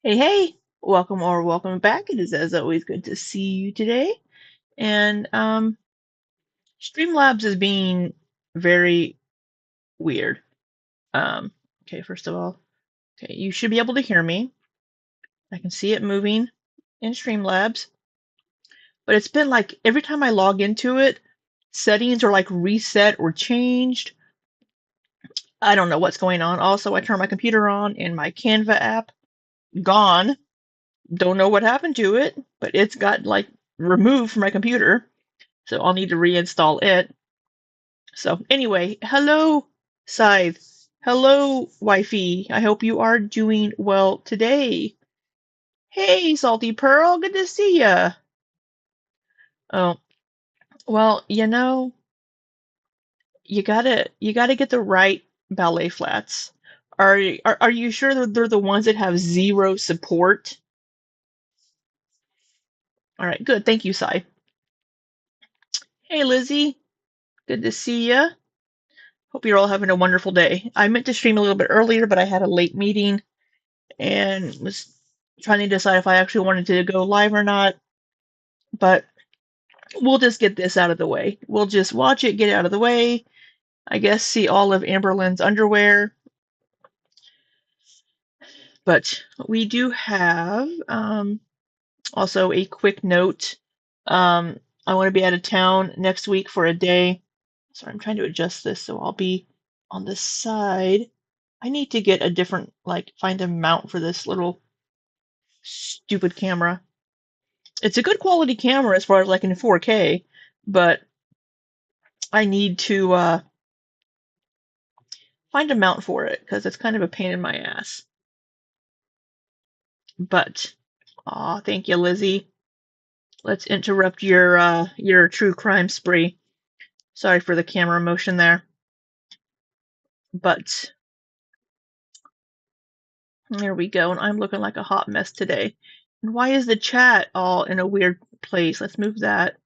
Hey, hey, welcome or welcome back. It is as always good to see you today. And Streamlabs is being very weird. Okay, first of all, okay, you should be able to hear me. I can see it moving in Streamlabs, but it's been like every time I log into it, settings are like reset or changed. I don't know what's going on. Also, I turn my computer on and my Canva app gone. Don't know what happened to it, but it's got like removed from my computer. So I'll need to reinstall it. So anyway, hello, Scythe. Hello, wifey. I hope you are doing well today. Hey, Salty Pearl, good to see ya. Oh, well, you gotta get the right ballet flats. Are you sure they're the ones that have zero support? All right, good. Thank you, Sai. Hey, Lizzie. Good to see ya. Hope you're all having a wonderful day. I meant to stream a little bit earlier, but I had a late meeting and was trying to decide if I actually wanted to go live or not. But we'll just get this out of the way. We'll just watch it, get it out of the way. I guess see all of Amberlynn's underwear. But we do have also a quick note. I want to be out of town next week for a day. Sorry, I'm trying to adjust this so I'll be on the side. I need to get a different, like, find a mount for this little stupid camera. It's a good quality camera as far as like in 4K, but I need to find a mount for it because it's kind of a pain in my ass. But, aw, thank you, Lizzie. Let's interrupt your true crime spree. Sorry for the camera motion there. But there we go, and I'm looking like a hot mess today. And why is the chat all in a weird place? Let's move that.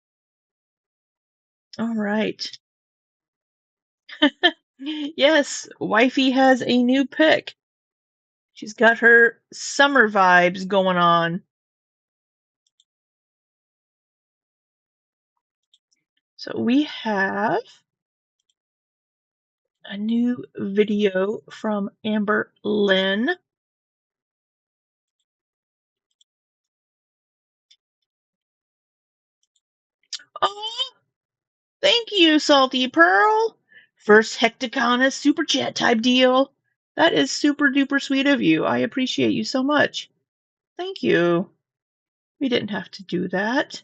All right. Yes, wifey has a new pick. She's got her summer vibes going on. So we have a new video from Amberlynn. Oh, thank you, Salty Pearl. First Hecticana super chat type deal. That is super duper sweet of you. I appreciate you so much. Thank you. We didn't have to do that.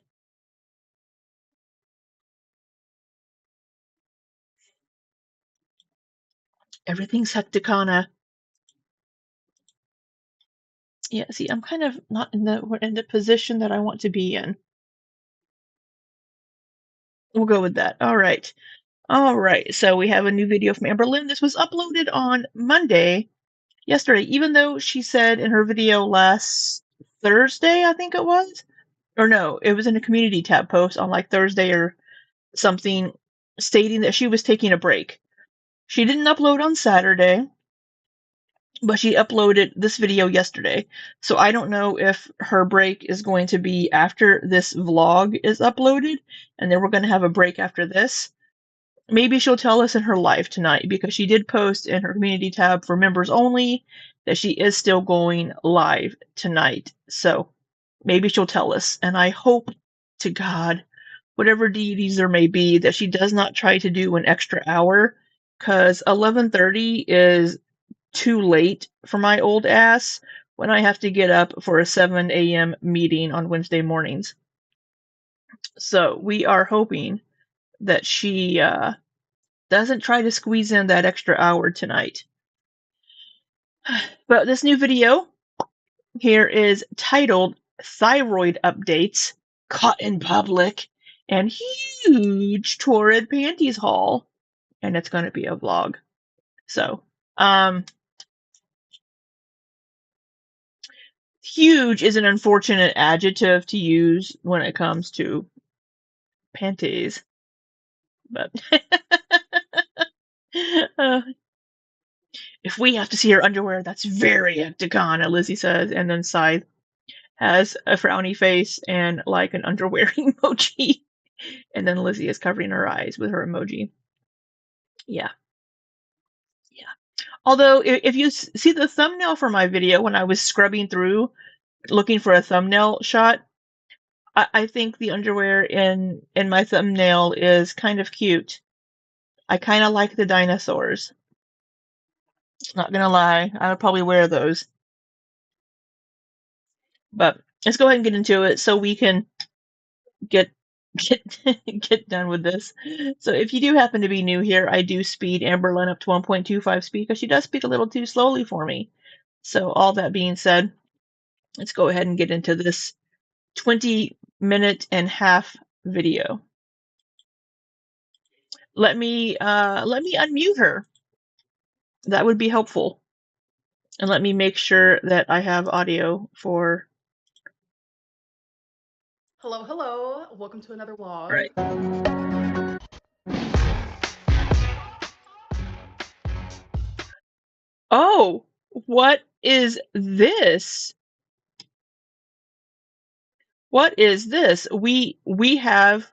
Everything's Hecticana. Yeah, see, I'm kind of not in the position that I want to be in. We'll go with that. All right. All right. So we have a new video from Amberlynn. This was uploaded on Monday, yesterday, even though she said in her video last Thursday, I think it was, or no, it was in a community tab post on like Thursday or something, stating that she was taking a break. She didn't upload on Saturday, but she uploaded this video yesterday. So I don't know if her break is going to be after this vlog is uploaded, and then we're going to have a break after this. Maybe she'll tell us in her live tonight, because she did post in her community tab for members only that she is still going live tonight. So maybe she'll tell us. And I hope to God, whatever deities there may be, that she does not try to do an extra hour, because 11:30 is too late for my old ass when I have to get up for a 7 a.m. meeting on Wednesday mornings. So we are hoping that she doesn't try to squeeze in that extra hour tonight. But this new video here is titled Thyroid Updates Caught in Public and Huge Torrid Panties Haul. And it's going to be a vlog. So, huge is an unfortunate adjective to use when it comes to panties. But uh, if we have to see her underwear, that's very hecticon, Lizzie says, and then Scythe has a frowny face and like an underwear emoji. And then Lizzie is covering her eyes with her emoji. Yeah. Yeah. Although, if you see the thumbnail for my video when I was scrubbing through looking for a thumbnail shot, I think the underwear in my thumbnail is kind of cute. I kind of like the dinosaurs. Not gonna lie, I would probably wear those. But let's go ahead and get into it so we can get get get done with this. So if you do happen to be new here, I do speed Amberlynn up to 1.25 speed because she does speak a little too slowly for me. So all that being said, let's go ahead and get into this 20-minute and half video. Let me unmute her. That would be helpful. And let me make sure that I have audio for. Hello, hello. Welcome to another vlog. Right. Oh, what is this? What is this? We have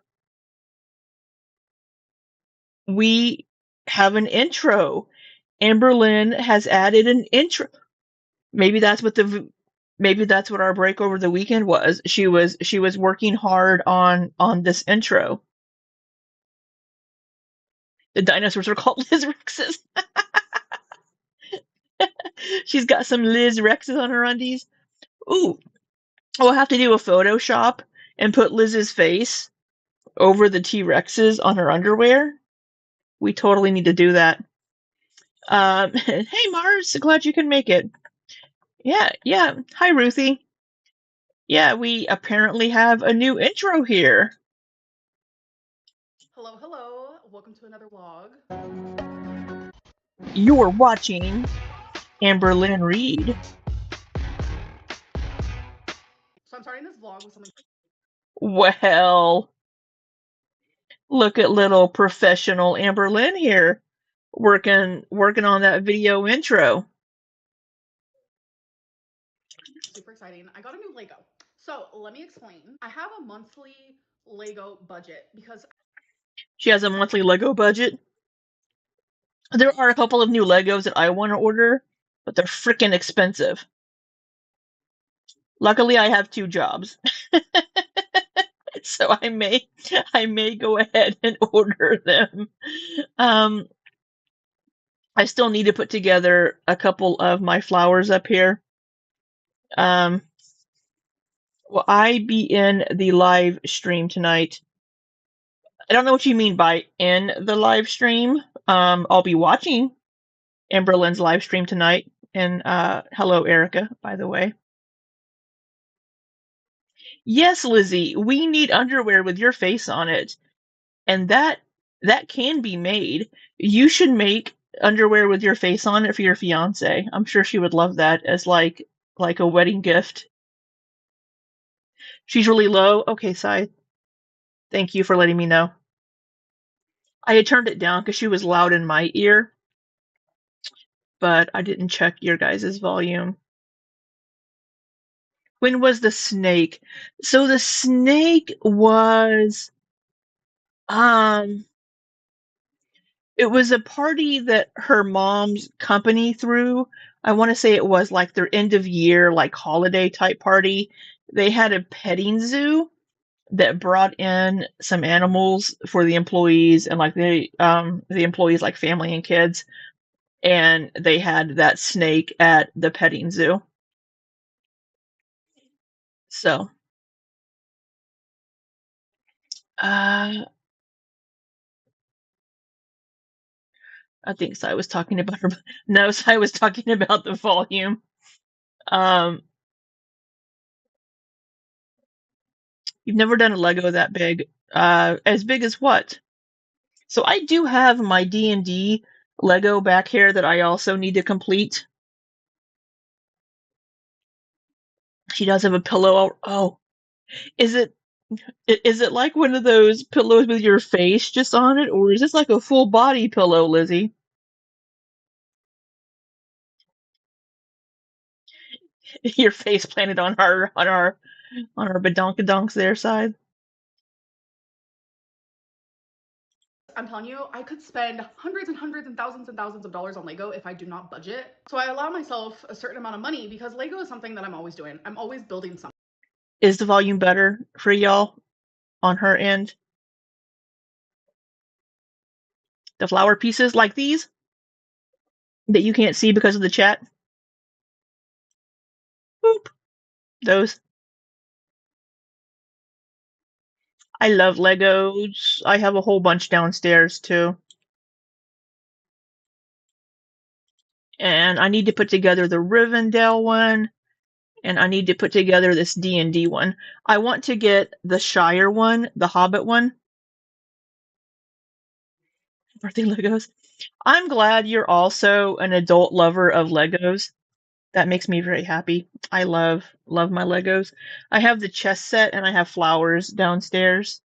an intro. Amberlynn has added an intro. Maybe that's what our break over the weekend was. She was working hard on this intro. The dinosaurs are called Liz Rexes. She's got some Liz Rexes on her undies. Ooh, we'll have to do a Photoshop and put Liz's face over the T-Rexes on her underwear. We totally need to do that. Hey Mars, glad you can make it. Yeah. Hi Ruthie. Yeah, we apparently have a new intro here. Hello, hello. Welcome to another vlog. You're watching Amberlynn read. So I'm starting this vlog with something. Well, look at little professional Amberlynn here, working on that video intro. Super exciting. I got a new Lego. So let me explain. I have a monthly Lego budget because She has a monthly Lego budget. There are a couple of new Legos that I want to order, but they're freaking expensive. Luckily, I have 2 jobs. So I may go ahead and order them. I still need to put together a couple of my flowers up here. Will I be in the live stream tonight? I don't know what you mean by in the live stream. I'll be watching Amberlynn's live stream tonight. And hello, Erica, by the way. Yes, Lizzie, we need underwear with your face on it. And that can be made. You should make underwear with your face on it for your fiance. I'm sure she would love that as like a wedding gift. She's really low. Okay, Sai. Thank you for letting me know. I had turned it down because she was loud in my ear, but I didn't check your guys' volume. When was the snake? So the snake was it was a party that her mom's company threw. I want to say it was like their end of year, like holiday type party. They had a petting zoo that brought in some animals for the employees and like the employees like family and kids, and they had that snake at the petting zoo. So I think I was talking about her. No, I was talking about the volume. You've never done a Lego that big. As big as what? So I do have my D&D Lego back here that I also need to complete. She does have a pillow. Oh, is it Is it like one of those pillows with your face just on it, or is this like a full body pillow, Lizzie? Your face planted on our badonkadonks there side. I'm telling you, I could spend hundreds and thousands of dollars on Lego if I do not budget. So I allow myself a certain amount of money because Lego is something that I'm always doing. I'm always building something. Is the volume better for y'all on her end? The flower pieces like these that you can't see because of the chat? Boop. Those. I love Legos. I have a whole bunch downstairs too. And I need to put together the Rivendell one, and I need to put together this D&D one. I want to get the Shire one, the Hobbit one. Birthday Legos. I'm glad you're also an adult lover of Legos. That makes me very happy. I love my Legos. I have the chess set and I have flowers downstairs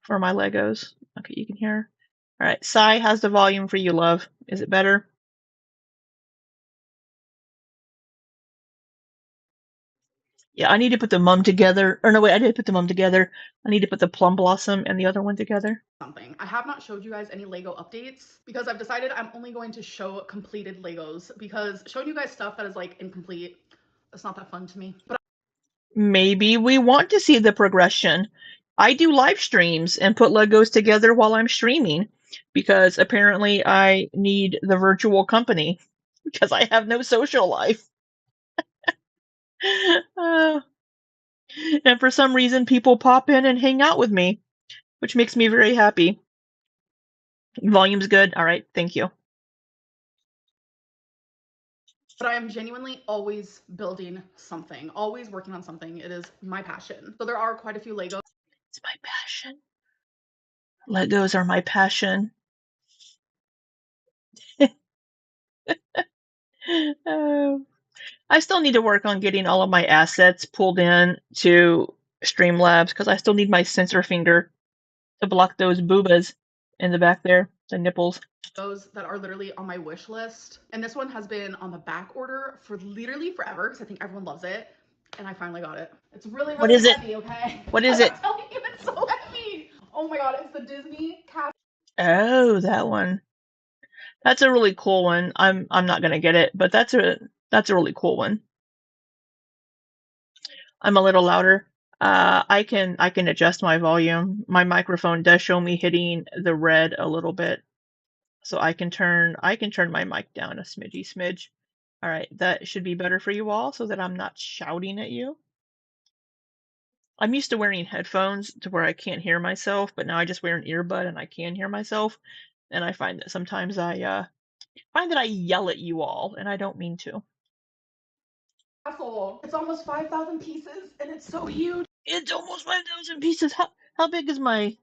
for my Legos. Okay, you can hear. All right, Sai, how's the volume for you, love? Is it better? Yeah, I need to put the mum together. Or no, wait, I did put the mum together. I need to put the plum blossom and the other one together. I have not showed you guys any Lego updates because I've decided I'm only going to show completed Legos because showing you guys stuff that is like incomplete, it's not that fun to me. But Maybe we want to see the progression. I do live streams and put Legos together while I'm streaming because apparently I need the virtual company because I have no social life. Uh, and for some reason, people pop in and hang out with me, which makes me very happy. Volume's good. All right, thank you. I am genuinely always building something, always working on something. It is my passion. So there are quite a few Legos. It's my passion. Legos are my passion. Uh, I still need to work on getting all of my assets pulled in to Streamlabs because I still need my sensor finger to block those boobas in the back there, the nipples. Those that are literally on my wish list. And this one has been on the back order for literally forever because I think everyone loves it. And I finally got it. It's really, What really is it? heavy, okay? What is I'm it? telling you, it's so heavy. Oh my god, it's the Disney cast. Oh, that one. That's a really cool one. I'm not gonna get it, but that's a really cool one. I'm a little louder. I can adjust my volume. My microphone does show me hitting the red a little bit, so I can turn my mic down a smidge. All right, that should be better for you all, so that I'm not shouting at you. I'm used to wearing headphones to where I can't hear myself, but now I just wear an earbud and I can hear myself, and I find that sometimes I find that I yell at you all, and I don't mean to. Castle. It's almost 5,000 pieces and it's so huge. It's almost 5,000 pieces. How big is my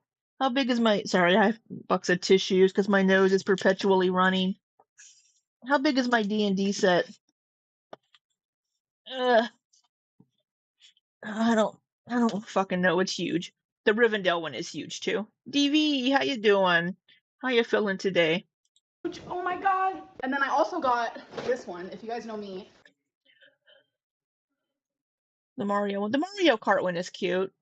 sorry, I have box of tissues because my nose is perpetually running. How big is my D&D set? Uh, I don't I don't fucking know. It's huge. The Rivendell one is huge too. DV, how you doing? How you feeling today? Oh my god. And then I also got this one, if you guys know me. The Mario one. The Mario Kart one is cute.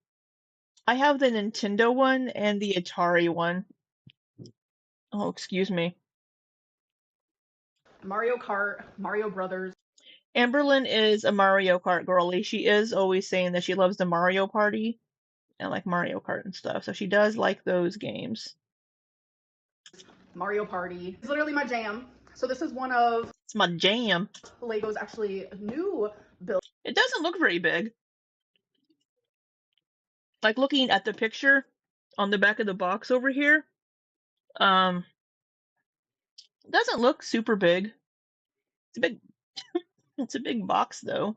I have the Nintendo one and the Atari one. Oh, excuse me. Mario Kart, Mario Brothers. Amberlynn is a Mario Kart girly. She is always saying that she loves the Mario Party and like Mario Kart and stuff. So she does like those games. Mario Party. It's literally my jam. So this is one of It's my jam. Lego's actually new build. It doesn't look very big. Like looking at the picture on the back of the box over here, um, it doesn't look super big. It's a big it's a big box though.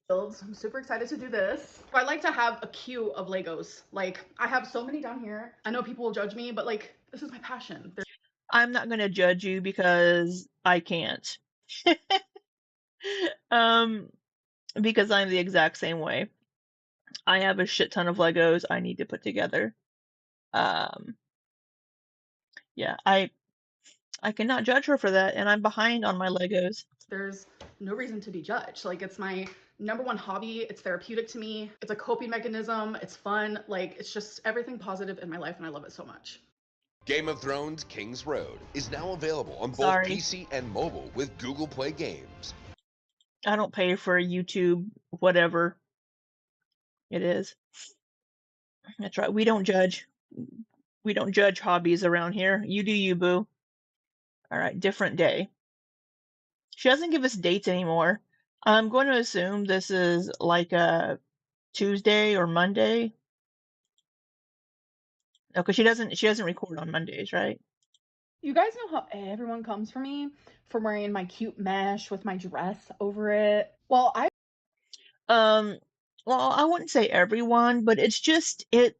Builds. I'm super excited to do this. I like to have a queue of Legos. Like I have so many down here. I know people will judge me, but like this is my passion. I'm not gonna judge you because I can't. um, because I'm the exact same way. I have a shit ton of Legos I need to put together. Um, yeah, I cannot judge her for that, and I'm behind on my Legos. There's no reason to be judged. Like, it's my number one hobby. It's therapeutic to me. It's a coping mechanism. It's fun. Like, it's just everything positive in my life, and I love it so much. Game of Thrones King's Road is now available on both Sorry, PC and mobile with Google Play Games. I don't pay for YouTube, whatever it is. That's right. We don't judge. We don't judge hobbies around here. You do you, boo. All right, different day. She doesn't give us dates anymore. I'm going to assume this is like a Tuesday or Monday. No, because she doesn't record on Mondays, right? You guys know how everyone comes for me for wearing my cute mesh with my dress over it. Well, I Um, well, I wouldn't say everyone, but it's just it.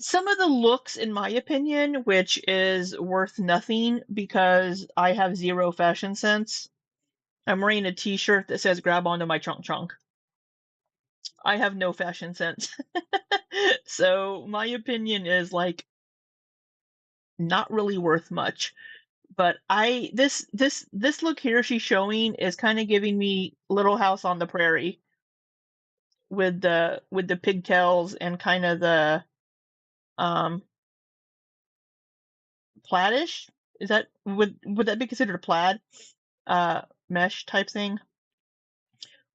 Some of the looks, in my opinion, which is worth nothing because I have zero fashion sense. I'm wearing a T-shirt that says "Grab onto my trunk trunk." I have no fashion sense, so my opinion is like not really worth much. But this look here she's showing is kind of giving me Little House on the Prairie with the pigtails and kind of the um plaidish. Is that would that be considered a plaid mesh type thing?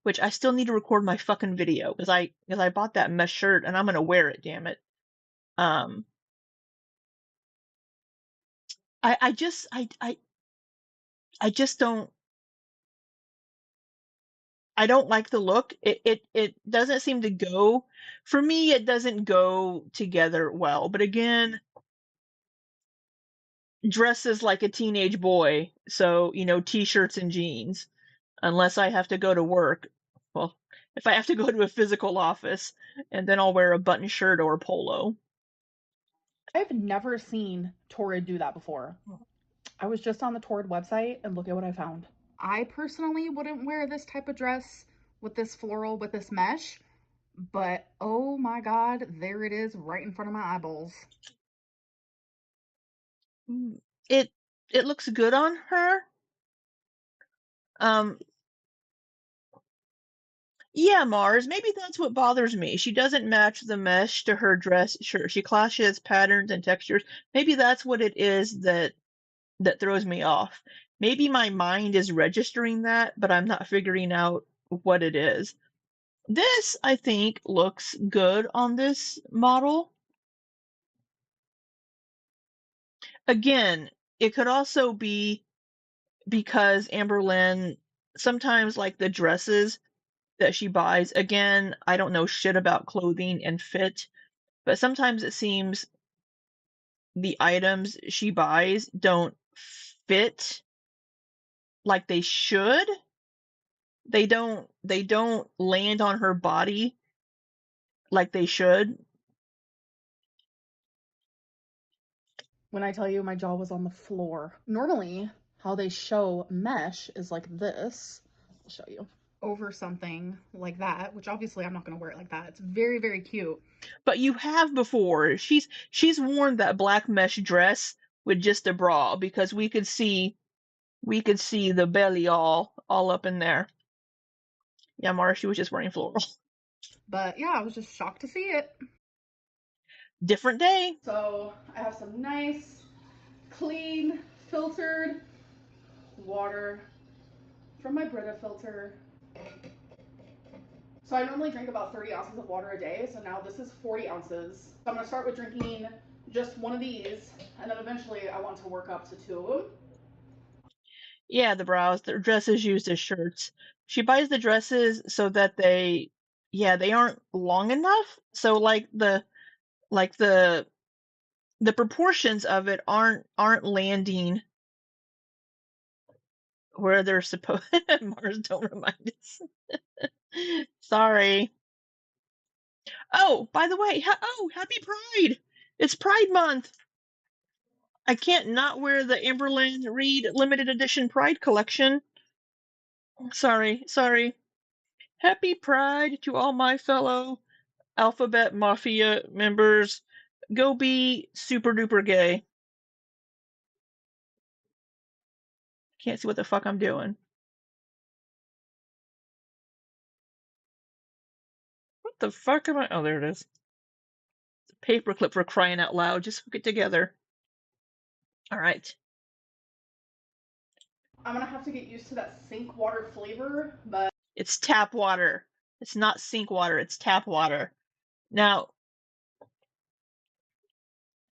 Which I still need to record my fucking video because I bought that mesh shirt and I'm gonna wear it. Damn it. Um, I just I just don't I don't like the look. It doesn't seem to go for me. It doesn't go together well. But again, dresses like a teenage boy, so t-shirts and jeans. Unless I have to go to work. Well, if I have to go to a physical office, and then I'll wear a button shirt or a polo. I've never seen Torrid do that before. I was just on the Torrid website and look at what I found. I personally wouldn't wear this type of dress with this floral, with this mesh, but oh my god, there it is right in front of my eyeballs. It it looks good on her. Um, yeah, Mars. Maybe that's what bothers me. She doesn't match the mesh to her dress. Sure, she clashes patterns and textures. Maybe that's what it is that throws me off. Maybe my mind is registering that, but I'm not figuring out what it is. This, I think, looks good on this model. Again, it could also be because Amberlynn sometimes like the dresses that she buys. Again, I don't know shit about clothing and fit, but sometimes it seems the items she buys don't fit like they should. They don't land on her body like they should. When I tell you my jaw was on the floor. Normally, how they show mesh is like this. I'll show you. Over something like that, which obviously I'm not going to wear it like that. It's very, very cute. But you have before. She's worn that black mesh dress with just a bra because we could see the belly all up in there. Yeah, Mara, she was just wearing floral. But yeah, I was just shocked to see it. Different day. So I have some nice, clean, filtered water from my Brita filter. So I normally drink about 30 ounces of water a day. So now this is 40 ounces. So I'm gonna start with drinking just one of these, and then eventually I want to work up to two of them. Yeah, the brows. The dresses used as shirts. She buys the dresses so that they aren't long enough. So like the proportions of it aren't landing where they're supposed. Mars, don't remind us. Sorry. Oh, by the way, happy Pride! It's Pride Month. I can't not wear the Amberlynn Reed limited edition Pride collection. Sorry. Happy Pride to all my fellow Alphabet Mafia members. Go be super duper gay. Can't see what the fuck I'm doing. What the fuck am I? Oh, there it is. It's a paperclip for crying out loud. Just hook it together. All right. I'm gonna have to get used to that sink water flavor, but It's tap water. It's not sink water. It's tap water. Now,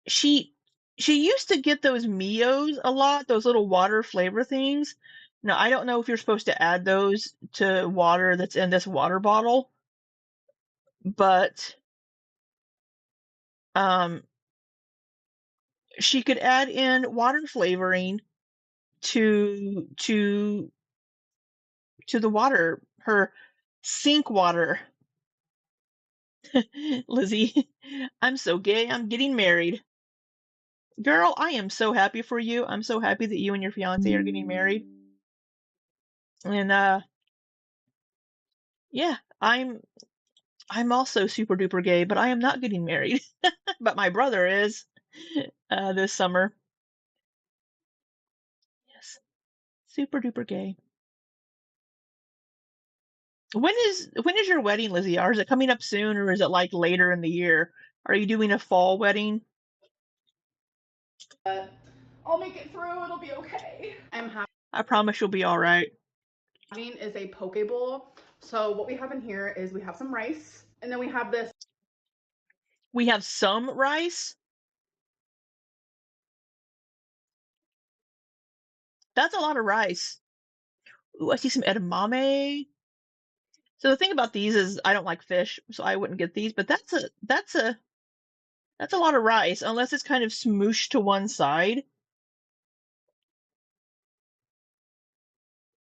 she used to get those Mios a lot, those little water flavor things. Now, I don't know if you're supposed to add those to water that's in this water bottle, but um, she could add in water flavoring to the water, her sink water. Lizzie, I'm so gay. I'm getting married. Girl, I am so happy for you. I'm so happy that you and your fiance are getting married. And yeah, I'm also super duper gay, but I am not getting married. But my brother is this summer. Yes, super duper gay. When is your wedding, Lizzie? Or is it coming up soon, or is it like later in the year? Are you doing a fall wedding? I'll make it through. It'll be okay. I promise you'll be all right. Having is a poke bowl. So what we have in here is we have some rice, and then we have this. We have some rice. That's a lot of rice. Ooh, I see some edamame. So the thing about these is I don't like fish, so I wouldn't get these, but that's a lot of rice, unless it's kind of smooshed to one side.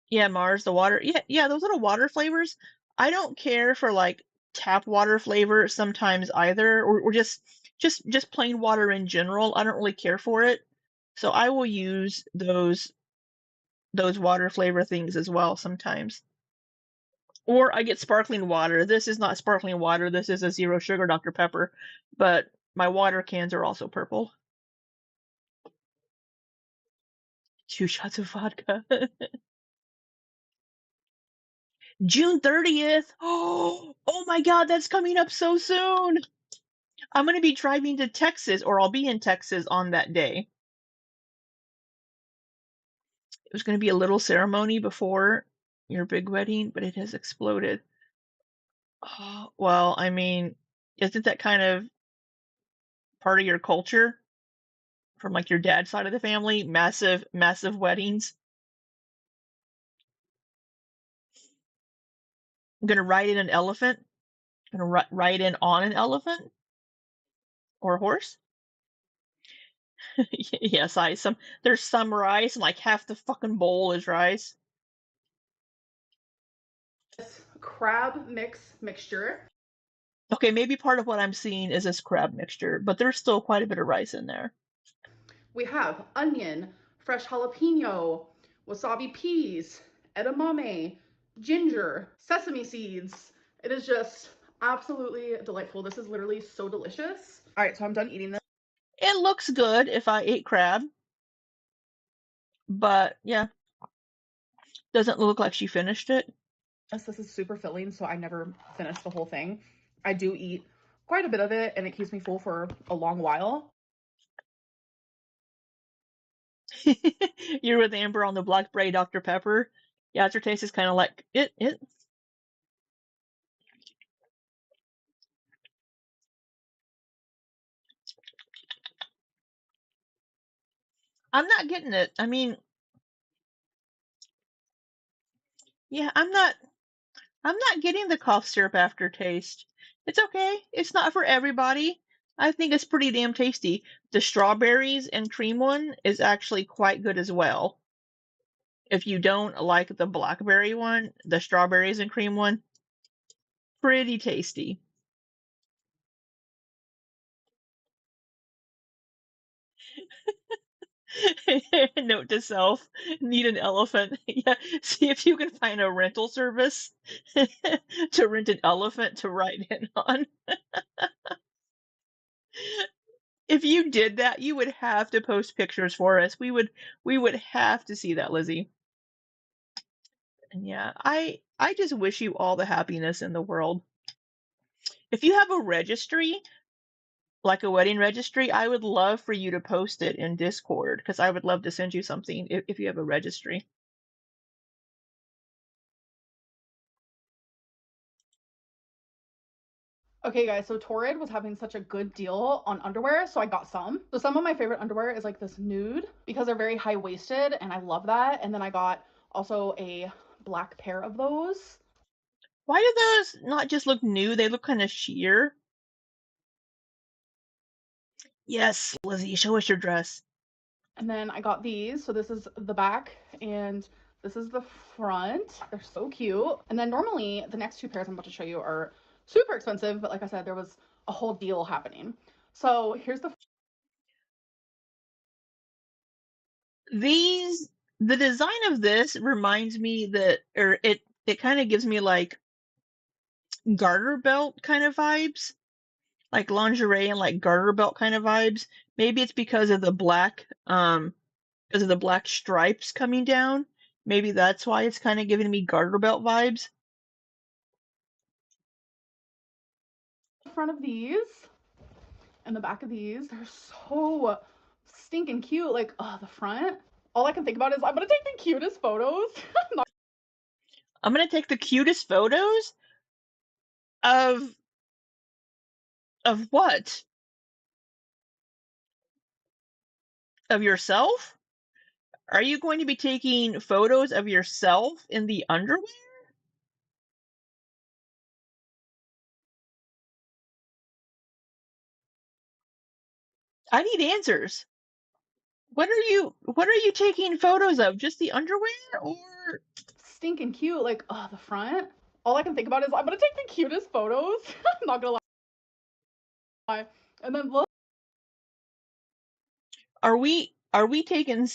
Yeah, Mars, the water. Yeah, yeah, those little water flavors. I don't care for like tap water flavor sometimes either, or just plain water in general. I don't really care for it. So I will use those water flavor things as well sometimes. Or I get sparkling water. This is not sparkling water. This is a zero sugar Dr. Pepper, but my water cans are also purple. 2 shots of vodka. June 30th. Oh my God, that's coming up so soon. I'm going to be driving to Texas, or I'll be in Texas on that day. It was going to be a little ceremony before your big wedding, but it has exploded. Oh, well, I mean, isn't that kind of part of your culture from like your dad's side of the family? Massive, massive weddings. I'm going to ride in an elephant. I'm going to ride in on an elephant or a horse. Yes, there's some rice and like half the fucking bowl is rice. Crab mixture. Okay, maybe part of what I'm seeing is this crab mixture, but there's still quite a bit of rice in there. We have onion, fresh jalapeno, wasabi peas, edamame, ginger, sesame seeds. It is just absolutely delightful. This is literally so delicious. All right, so I'm done eating this. It looks good if I ate crab, but yeah, doesn't look like she finished it. This is super filling, so I never finish the whole thing. I do eat quite a bit of it, and it keeps me full for a long while. You're with Amber on the blackberry Dr. Pepper. Yeah, aftertaste is kind of like it. I'm not getting it. I mean, yeah, I'm not getting the cough syrup aftertaste. It's okay. It's not for everybody. I think it's pretty damn tasty. The strawberries and cream one is actually quite good as well. If you don't like the blackberry one, the strawberries and cream one, pretty tasty. Note to self, need an elephant. Yeah, see if you can find a rental service to rent an elephant to ride in on. If you did that, you would have to post pictures for us. We would have to see that, Lizzie. And yeah, I just wish you all the happiness in the world. If you have a registry, like a wedding registry, I would love for you to post it in Discord because I would love to send you something if you have a registry. Okay, guys, so Torrid was having such a good deal on underwear, so I got some. So some of my favorite underwear is like this nude because they're very high-waisted, and I love that. And then I got also a black pair of those. Why do those not just look new? They look kind of sheer. Yes, Lizzie, show us your dress. And then I got these. So this is the back and this is the front. They're so cute. And then normally the next two pairs I'm about to show you are super expensive, but like I said, there was a whole deal happening. So here's The design of this reminds me that, or it kind of gives me like garter belt kind of vibes, like lingerie and like garter belt kind of vibes. Maybe it's because of the black stripes coming down. Maybe that's why it's kind of giving me garter belt vibes. front of these and the back of these. They're so stinking cute. Like, oh, the front. All I can think about is I'm gonna take the cutest photos. I'm gonna take the cutest photos of what? Of yourself? Are you going to be taking photos of yourself in the underwear? I need answers. What are you taking photos of? Just the underwear or Stinking cute. Like, oh, the front. All I can think about is I'm gonna take the cutest photos. I'm not gonna lie. And then look. are we taking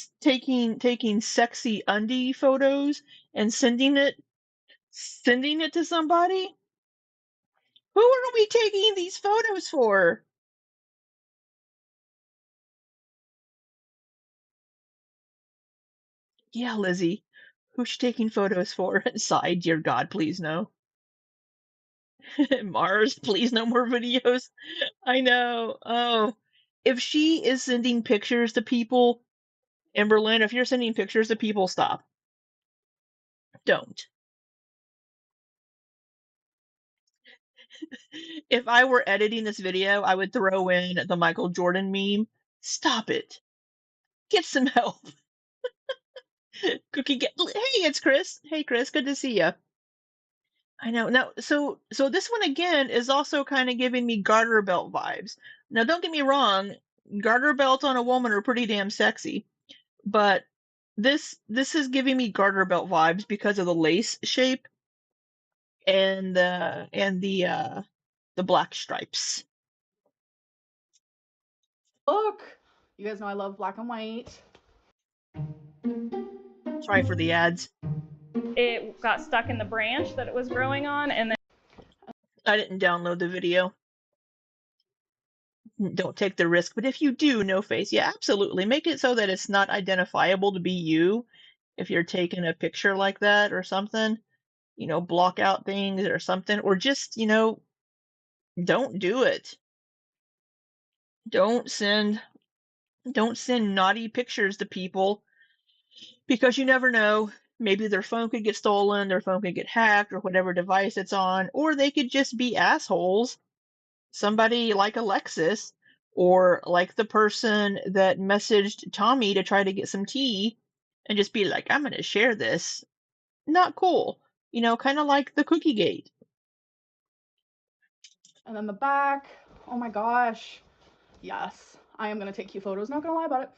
sexy undie photos and sending it to somebody? Who are we taking these photos for? Yeah, Lizzie. Who's she taking photos for? Sigh, dear God, please no. Mars, please no more videos. I know. Oh. If she is sending pictures to people, Amberlynn, if you're sending pictures to people, stop. Don't. If I were editing this video, I would throw in the Michael Jordan meme. Stop it. Get some help. Cookie get Hey, it's Chris. Hey Chris, good to see you. I know. Now, so this one again is also kind of giving me garter belt vibes. Now, don't get me wrong, garter belts on a woman are pretty damn sexy, but this is giving me garter belt vibes because of the lace shape and the black stripes. Look. You guys know I love black and white. Sorry for the ads. It got stuck in the branch that it was growing on, and then I didn't download the video. Don't take the risk, but if you do, no face. Yeah, absolutely. Make it so that it's not identifiable to be you if you're taking a picture like that or something. Block out things or something, or just, don't do it. Don't send don't send naughty pictures to people because you never know. Maybe their phone could get stolen, their phone could get hacked, or whatever device it's on, or they could just be assholes. Somebody like Alexis, or like the person that messaged Tommy to try to get some tea and just be like, I'm going to share this. Not cool. Kind of like the Cookie Gate. And then the back. Oh my gosh. Yes. I am gonna take cute photos, not gonna lie about it.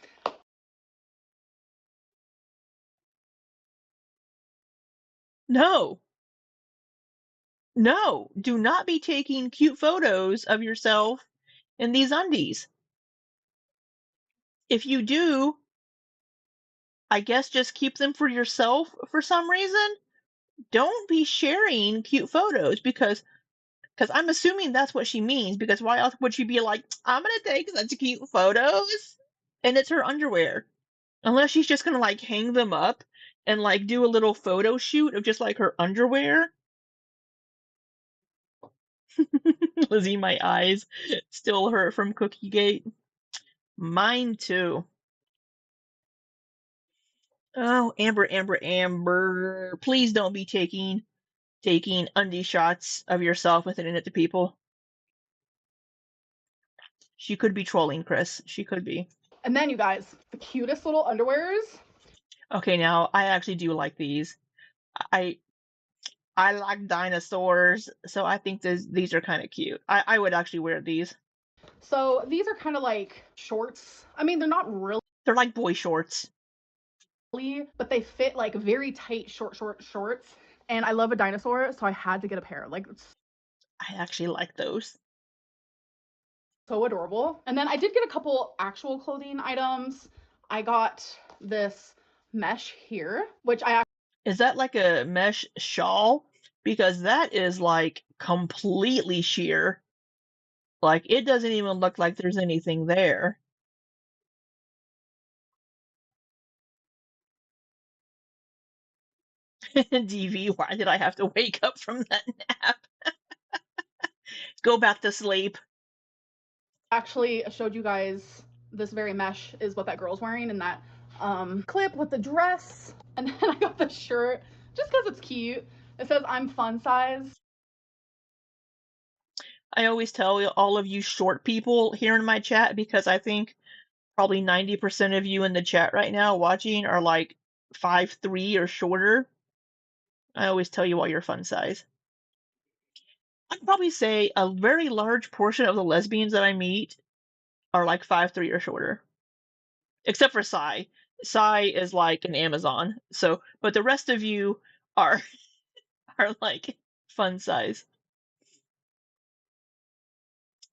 No. No, do not be taking cute photos of yourself in these undies. If you do, I guess just keep them for yourself for some reason. Don't be sharing cute photos because I'm assuming that's what she means. Because why else would she be like, I'm gonna take such cute photos? And it's her underwear. Unless she's just gonna like hang them up and like do a little photo shoot of just like her underwear. Lizzie, my eyes still hurt from Cookiegate. Mine too. Oh, Amber, Amber, Amber. Please don't be taking undie shots of yourself and sending it to people. She could be trolling, Chris. She could be. And then, you guys, the cutest little underwears. Okay, now I actually do like these. I I like dinosaurs, so I think these are kind of cute. I would actually wear these. So these are kind of like shorts. I mean, they're not really, They're like boy shorts. but they fit like very tight shorts. And I love a dinosaur, so I had to get a pair. Like, it's I actually like those. so adorable. And then I did get a couple actual clothing items. I got this mesh here, which I Is that like a mesh shawl? Because that is like completely sheer. Like it doesn't even look like there's anything there. DV, why did I have to wake up from that nap? Go back to sleep. actually showed you guys this very mesh is what that girl's wearing in that clip with the dress. And then I got the shirt just because it's cute. It says I'm fun size. I always tell all of you short people here in my chat because I think probably 90% of you in the chat right now watching are like 5'3" or shorter. I always tell you all your fun size. I'd probably say a very large portion of the lesbians that I meet are like 5'3" or shorter. Except for Sai. Sai is like an Amazon. So, but the rest of you are are like fun size.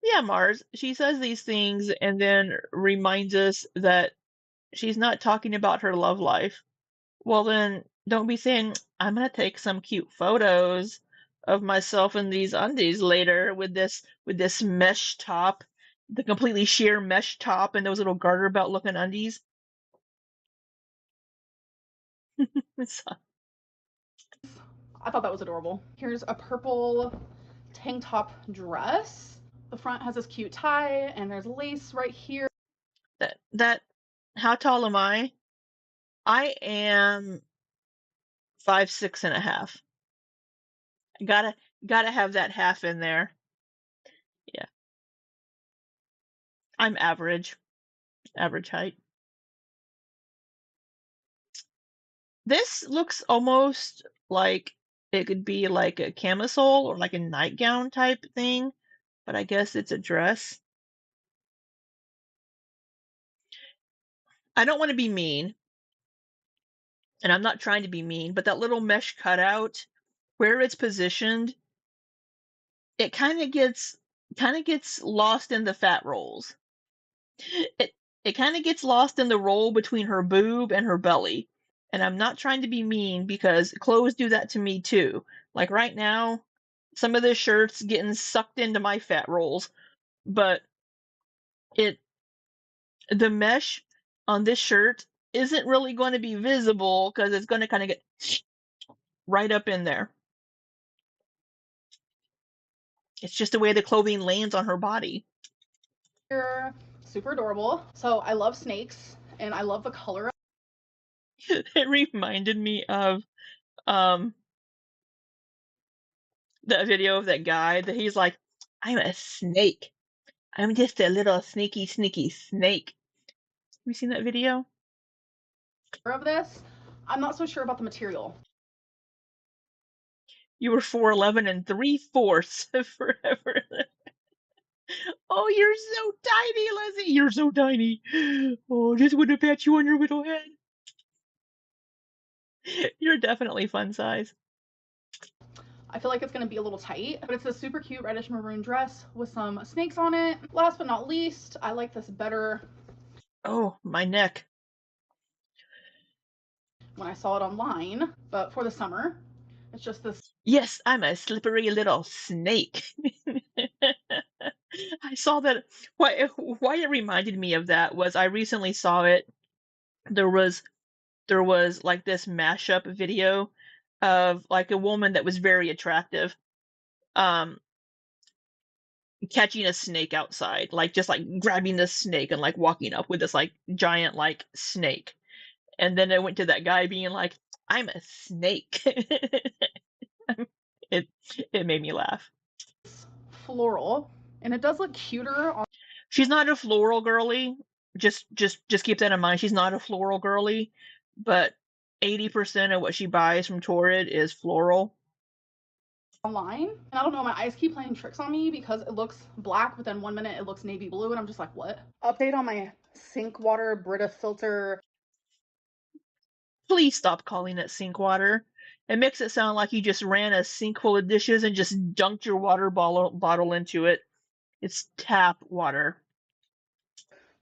Yeah, Mars. She says these things and then reminds us that she's not talking about her love life. Well, then don't be saying, I'm gonna take some cute photos of myself in these undies later with this mesh top, the completely sheer mesh top and those little garter belt looking undies. I thought that was adorable. Here's a purple tank top dress. The front has this cute tie and there's lace right here. That how tall am I? I am 5'6.5". Gotta have that half in there. Yeah. I'm average height. This looks almost like it could be like a camisole or like a nightgown type thing, but I guess it's a dress. I don't want to be mean, and I'm not trying to be mean, but that little mesh cutout, where it's positioned, it kind of gets lost in the fat rolls. It it kind of gets lost in the roll between her boob and her belly. And I'm not trying to be mean because clothes do that to me too. Like right now, some of this shirt's getting sucked into my fat rolls, but it the mesh on this shirt isn't really going to be visible because it's going to kind of get right up in there. It's just the way the clothing lands on her body. Here, super adorable. So I love snakes and I love the color. It reminded me of um that video of that guy that he's like, I'm a snake. I'm just a little sneaky snake. Have you seen that video? Of this. I'm not so sure about the material. You were 4'11 and 3/4 forever. Oh, you're so tiny, Lizzie. You're so tiny. Oh, just want to pat you on your little head. You're definitely fun size. I feel like it's going to be a little tight, but it's a super cute reddish maroon dress with some snakes on it. Last but not least, I like this better. Oh, my neck. when I saw it online, but for the summer, it's just this. Yes, I'm a slippery little snake. I saw that. Why it reminded me of that was I recently saw it. There was like this mashup video of like a woman that was very attractive, um, catching a snake outside, like just like grabbing this snake and like walking up with this like giant like snake. And then I went to that guy being like, "I'm a snake." it it made me laugh. Floral, and it does look cuter on. She's not a floral girly. Just keep that in mind. She's not a floral girly, but 80% of what she buys from Torrid is floral. Online, and I don't know, my eyes keep playing tricks on me because it looks black, but then 1 minute it looks navy blue, and I'm just like, what? Update on my sink water Brita filter. Please stop calling it sink water. It makes it sound like you just ran a sink full of dishes and just dunked your water bottle into it. It's tap water.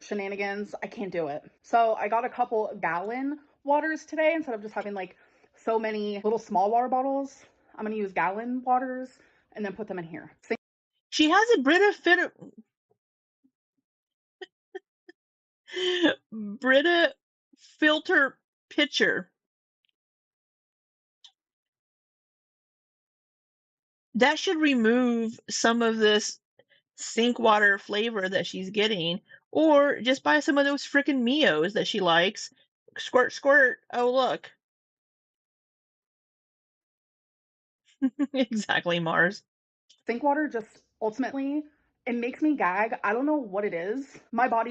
Shenanigans. I can't do it. So I got a couple gallon waters today instead of just having like so many little small water bottles. I'm gonna use gallon waters and then put them in here. She has a Brita filter pitcher. That should remove some of this sink water flavor that she's getting, or just buy some of those frickin' Mios that she likes. Squirt, squirt. Oh, look. Exactly, Mars. Sink water just ultimately, it makes me gag. I don't know what it is. My body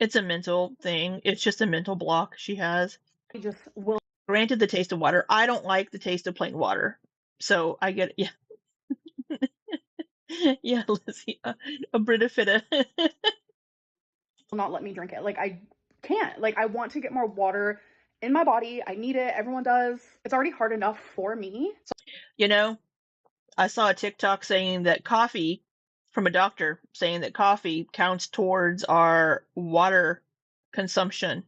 It's a mental thing. It's just a mental block she has. just will. Granted, the taste of water. I don't like the taste of plain water. So I get it. Yeah. Yeah, Lizzie. A Brita Fitta. Not let me drink it. Like, I can't. Like, I want to get more water in my body. I need it. Everyone does. It's already hard enough for me. So You know, I saw a TikTok saying that coffee, from a doctor, saying that coffee counts towards our water consumption.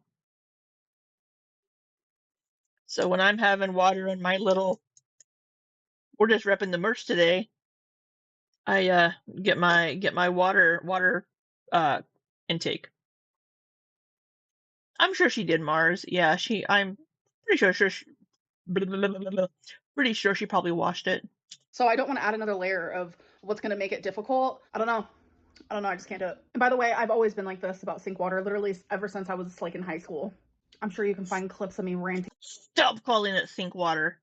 So when I'm having water in my little, we're just repping the merch today. I get my water intake. I'm sure she did Mars. Yeah, I'm pretty sure she probably washed it. So I don't want to add another layer of what's going to make it difficult. I don't know. I just can't do it. And by the way, I've always been like this about sink water, literally ever since I was like in high school. I'm sure you can find clips of me ranting Stop calling it sink water.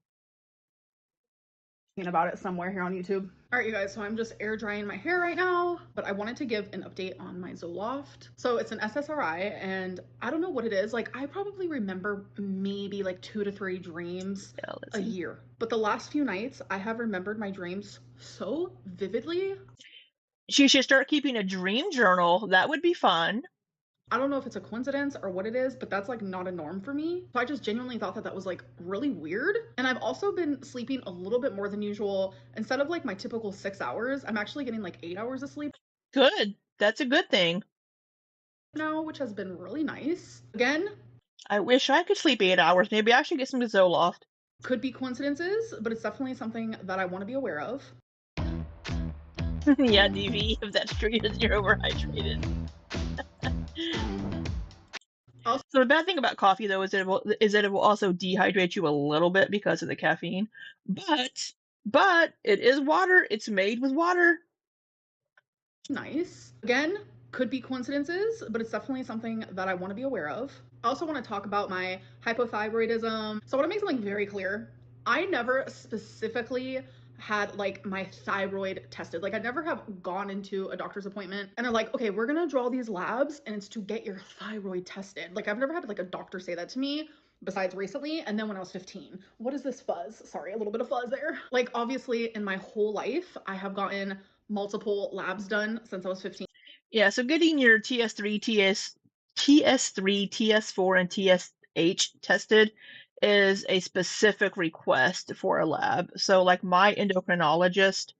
about it somewhere here on YouTube. All right, you guys, so I'm just air drying my hair right now, but I wanted to give an update on my Zoloft. So it's an SSRI, and I don't know what it is. Like, I probably remember maybe like 2 to 3 dreams a year. But the last few nights, I have remembered my dreams so vividly. She should start keeping a dream journal. That would be fun. I don't know if it's a coincidence or what it is, but that's like not a norm for me. So I just genuinely thought that that was like really weird. And I've also been sleeping a little bit more than usual. Instead of like my typical 6 hours, I'm actually getting like 8 hours of sleep Good. That's a good thing. now, which has been really nice. Again, I wish I could sleep 8 hours. Maybe I should get some Zoloft. could be coincidences, but it's definitely something that I want to be aware of. Yeah, DV, if that's true, you're overhydrated. So the bad thing about coffee, though, is that it will also dehydrate you a little bit because of the caffeine. But it is water. It's made with water. Nice. Again, could be coincidences, but it's definitely something that I want to be aware of. I also want to talk about my hypothyroidism. So I want to make something very clear. I never specifically had like my thyroid tested. Like I never have gone into a doctor's appointment and they're like, okay, we're gonna draw these labs and it's to get your thyroid tested. Like I've never had like a doctor say that to me besides recently. And then when I was 15, what is this fuzz? Sorry, a little bit of fuzz there. Like obviously in my whole life, I have gotten multiple labs done since I was 15. Yeah, so getting your TS3, TS4, and TSH tested is a specific request for a lab. So like my endocrinologist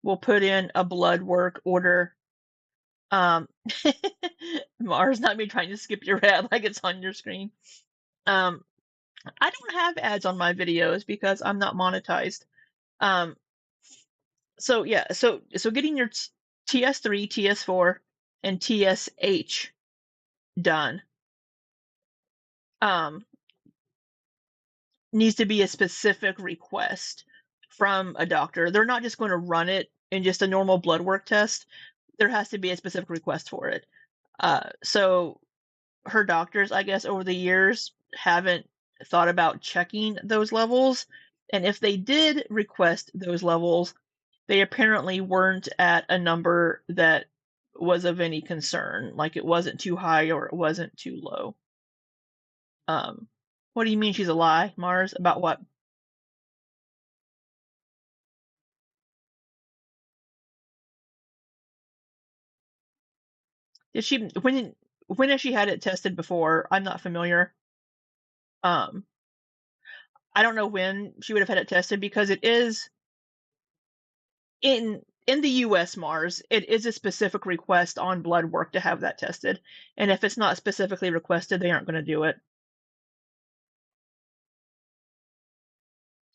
will put in a blood work order. Mars, not me trying to skip your ad like it's on your screen. I don't have ads on my videos because I'm not monetized. Um, so yeah, so getting your TS3, TS4, and TSH done um, needs to be a specific request from a doctor. They're not just going to run it in just a normal blood work test. There has to be a specific request for it. So her doctors, I guess, over the years haven't thought about checking those levels. And if they did request those levels, they apparently weren't at a number that was of any concern. Like it wasn't too high or it wasn't too low. Um, what do you mean she's a lie, Mars? About what? Did she when has she had it tested before? I'm not familiar. Um, I don't know when she would have had it tested because it is in the US, Mars, it is a specific request on blood work to have that tested. And if it's not specifically requested, they aren't going to do it.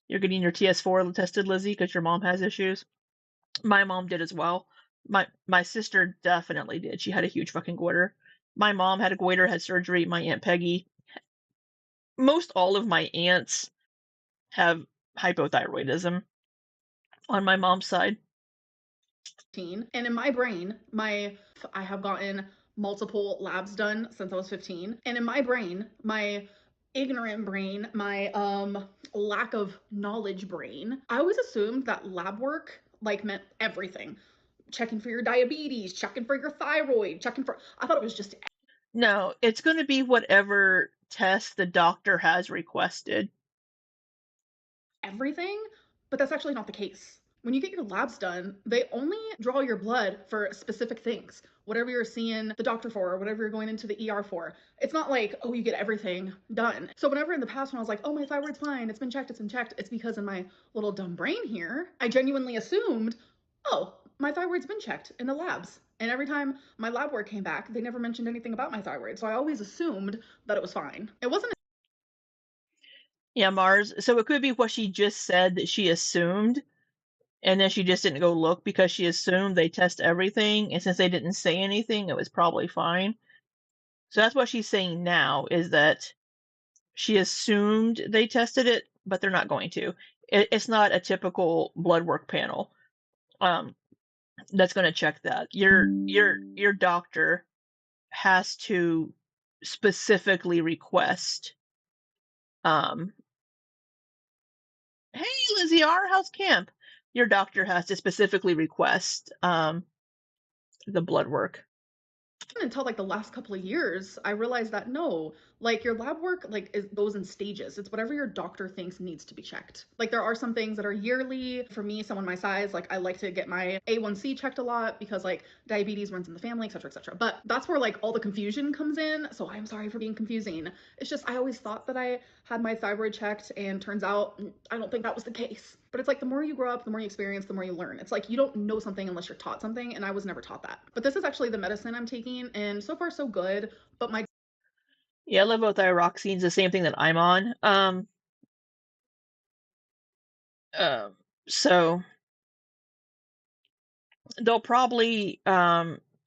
You're getting your TS4 tested, Lizzie, because your mom has issues. My mom did as well. My sister definitely did. She had a huge fucking goiter. My mom had a goiter, had surgery. My Aunt Peggy. Most all of my aunts have hypothyroidism on my mom's side. And in my brain, I have gotten multiple labs done since I was 15. And in my brain, my ignorant brain, my lack of knowledge brain, I always assumed that lab work like meant everything. Checking for your diabetes, checking for your thyroid, I thought it was just No, it's going to be whatever test the doctor has requested. everything, but that's actually not the case. When you get your labs done, they only draw your blood for specific things. Whatever you're seeing the doctor for, or whatever you're going into the ER for. It's not like, oh, you get everything done. So whenever in the past when I was like, oh, my thyroid's fine, it's been checked, it's because in my little dumb brain here, I genuinely assumed, oh, my thyroid's been checked in the labs. And every time my lab work came back, they never mentioned anything about my thyroid. So I always assumed that it was fine. It wasn't. Yeah, Mars. So it could be what she just said that she assumed, and then she just didn't go look because she assumed they test everything, and since they didn't say anything, it was probably fine. So that's what she's saying now is that she assumed they tested it, but they're not going to. It's not a typical blood work panel that's going to check that. Your doctor has to specifically request. Um, hey, Lizzie R, how's camp? Your doctor has to specifically request the blood work. Until like the last couple of years I realized that no, like your lab work like goes in stages. It's whatever your doctor thinks needs to be checked. Like there are some things that are yearly. For me, someone my size, like I like to get my A1C checked a lot because like diabetes runs in the family, etc, etc. But that's where like all the confusion comes in, so I'm sorry for being confusing. It's just I always thought that I had my thyroid checked, and turns out I don't think that was the case. But it's like the more you grow up, the more you experience, the more you learn. It's like you don't know something unless you're taught something, and I was never taught that. But this is actually the medicine I'm taking, and so far so good. But my Yeah, levothyroxine is the same thing that I'm on. Um, so they'll probably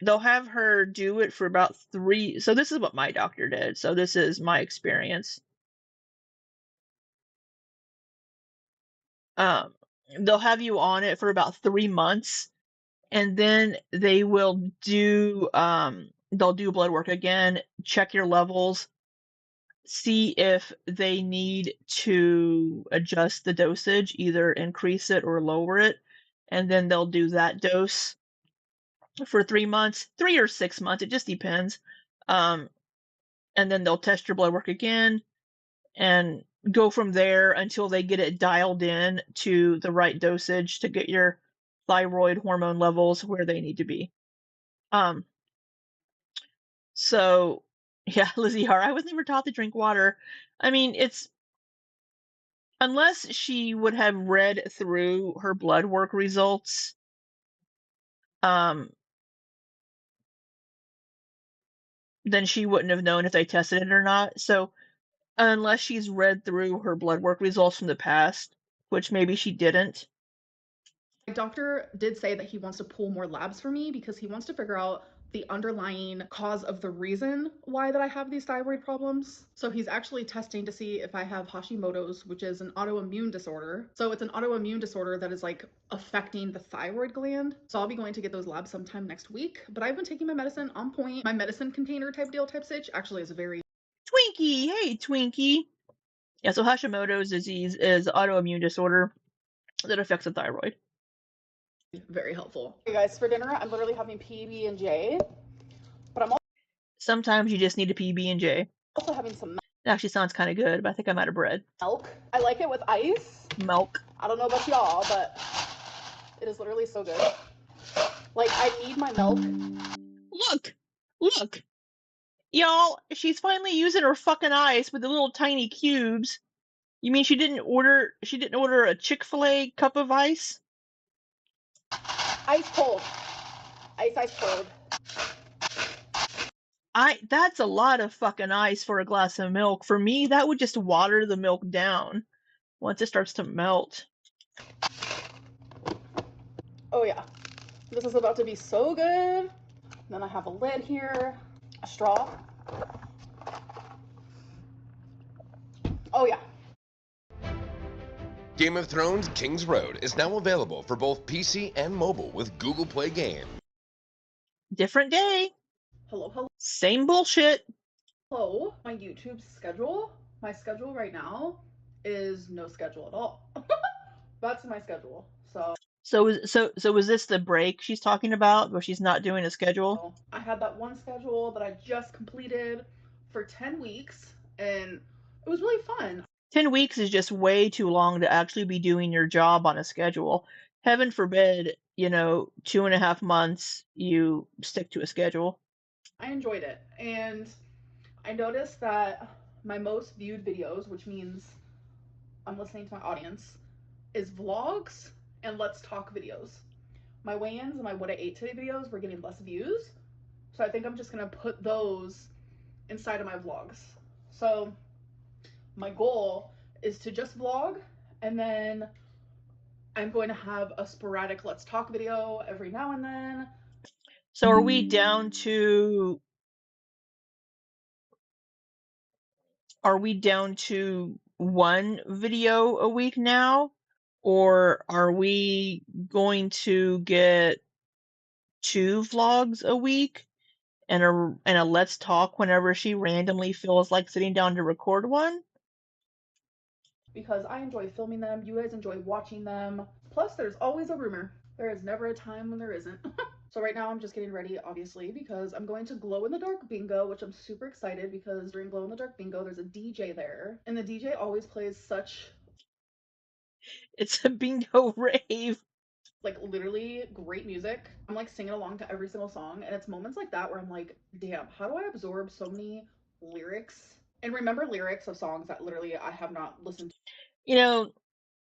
they'll have her do it for about 3. So this is what my doctor did. So this is my experience. Um, they'll have you on it for about 3 months, and then they'll do blood work again, check your levels, see if they need to adjust the dosage, either increase it or lower it, and then they'll do that dose for 3 months, 3 or 6 months, it just depends. Um, and then they'll test your blood work again and go from there until they get it dialed in to the right dosage to get your thyroid hormone levels where they need to be. Um, so yeah, Lizzie R, I was never taught to drink water. I mean, it's unless she would have read through her blood work results, um, then she wouldn't have known if they tested it or not. So Unless she's read through her blood work results from the past, which maybe she didn't. My doctor did say that he wants to pull more labs for me because he wants to figure out the underlying cause of the reason why that I have these thyroid problems. So he's actually testing to see if I have Hashimoto's, which is an autoimmune disorder. So it's an autoimmune disorder that is like affecting the thyroid gland. So I'll be going to get those labs sometime next week. But I've been taking my medicine on point. My medicine container type deal type stitch actually is very Twinkie, hey Twinkie. Yeah, so Hashimoto's disease is an autoimmune disorder that affects the thyroid. very helpful. Hey guys, for dinner I'm literally having PB&J, but I'm Sometimes you just need a PB&J. also having some It actually sounds kind of good, but I think I'm out of bread. milk. I like it with ice. Milk. I don't know about y'all, but it is literally so good. Like, I need my milk. Look. Y'all, she's finally using her fucking ice with the little tiny cubes. You mean she didn't order a Chick-fil-A cup of ice? Ice cold. Ice cold. That's a lot of fucking ice for a glass of milk. For me, that would just water the milk down once it starts to melt. Oh yeah. This is about to be so good. Then I have a lid here, a straw. Oh yeah. Game of Thrones King's Road is now available for both PC and mobile with Google Play Game. Different day. Hello. Same bullshit. Hello. My YouTube schedule. My schedule right now is no schedule at all. That's my schedule. So was this the break she's talking about, where she's not doing a schedule? I had that one schedule that I just completed for 10 weeks, and it was really fun. 10 weeks is just way too long to actually be doing your job on a schedule. Heaven forbid, 2.5 months you stick to a schedule. I enjoyed it, and I noticed that my most viewed videos, which means I'm listening to my audience, is vlogs and let's talk videos. My weigh-ins and my what I ate today videos were getting less views, so I think I'm just gonna put those inside of my vlogs. So my goal is to just vlog, and then I'm going to have a sporadic let's talk video every now and then. So are we down to one video a week now, or are we going to get 2 vlogs a week and a let's talk whenever she randomly feels like sitting down to record one? Because I enjoy filming them, you guys enjoy watching them. Plus, there's always a rumor. There is never a time when there isn't. So right now I'm just getting ready, obviously, because I'm going to glow in the dark bingo, which I'm super excited because during glow in the dark bingo, there's a DJ there, and the DJ always plays such It's a bingo rave. like literally great music. I'm like singing along to every single song, and it's moments like that where I'm like, damn, how do I absorb so many lyrics and remember lyrics of songs that literally I have not listened to?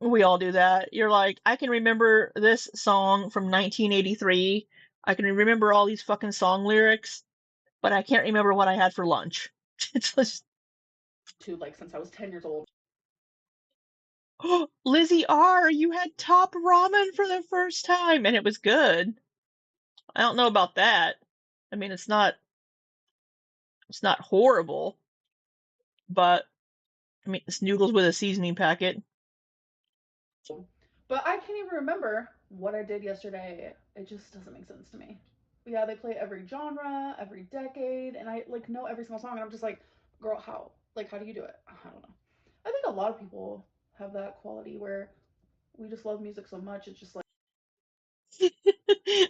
We all do that. You're like, I can remember this song from 1983. I can remember all these fucking song lyrics, but I can't remember what I had for lunch. It's just, Like since I was 10 years old. oh, Lizzie R, you had top ramen for the first time, and it was good. I don't know about that. I mean, it's not horrible, but I mean, it's noodles with a seasoning packet. But I can't even remember what I did yesterday. It just doesn't make sense to me. But yeah, they play every genre, every decade, and I like know every single song, and I'm just like, girl, how? Like, how do you do it? I don't know. I think a lot of people have that quality where we just love music so much. It's just like